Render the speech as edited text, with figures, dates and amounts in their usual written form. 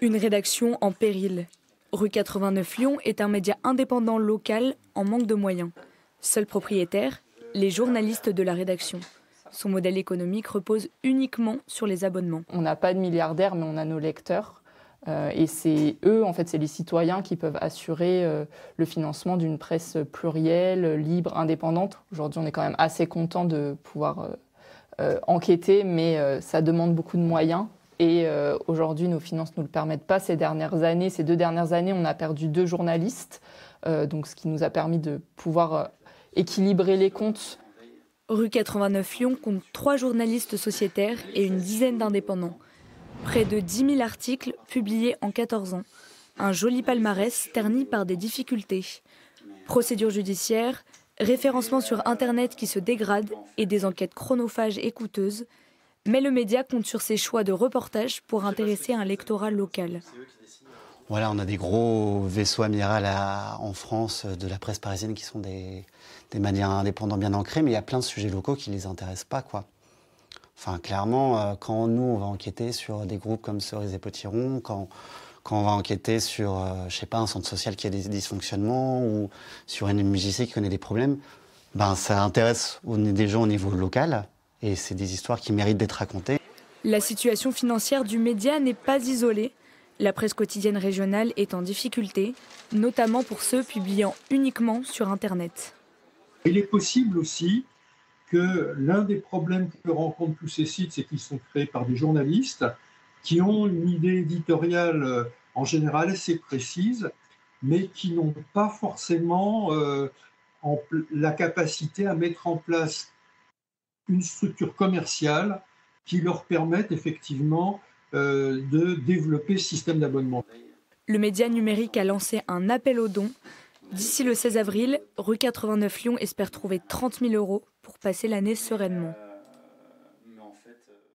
Une rédaction en péril. Rue 89 Lyon est un média indépendant local en manque de moyens. Seul propriétaire, les journalistes de la rédaction. Son modèle économique repose uniquement sur les abonnements. On n'a pas de milliardaires, mais on a nos lecteurs. Et c'est eux, en fait, c'est les citoyens qui peuvent assurer le financement d'une presse plurielle, libre, indépendante. Aujourd'hui, on est quand même assez content de pouvoir enquêter, mais ça demande beaucoup de moyens. Et aujourd'hui, nos finances ne nous le permettent pas. Ces 2 dernières années, on a perdu 2 journalistes, donc ce qui nous a permis de pouvoir équilibrer les comptes. Rue 89 Lyon compte 3 journalistes sociétaires et une dizaine d'indépendants. Près de 10 000 articles publiés en 14 ans. Un joli palmarès terni par des difficultés. Procédures judiciaires, référencement sur Internet qui se dégrade et des enquêtes chronophages et coûteuses. Mais le média compte sur ses choix de reportage pour intéresser un lectorat local. Voilà, on a des gros vaisseaux amiral en France de la presse parisienne qui sont des médias indépendants bien ancrés, mais il y a plein de sujets locaux qui ne les intéressent pas, quoi. Enfin, clairement, quand nous, on va enquêter sur des groupes comme Cerise et Potiron, quand on va enquêter sur, je sais pas, un centre social qui a des dysfonctionnements ou sur une MJC qui connaît des problèmes, ben, ça intéresse des gens au niveau local et c'est des histoires qui méritent d'être racontées. La situation financière du média n'est pas isolée. La presse quotidienne régionale est en difficulté, notamment pour ceux publiant uniquement sur Internet. Il est possible aussi que l'un des problèmes que rencontrent tous ces sites, c'est qu'ils sont créés par des journalistes qui ont une idée éditoriale en général assez précise, mais qui n'ont pas forcément la capacité à mettre en place une structure commerciale qui leur permette effectivement de développer ce système d'abonnement. Le média numérique a lancé un appel aux dons. D'ici le 16 avril, rue 89 Lyon espère trouver 30 000 € pour passer l'année sereinement.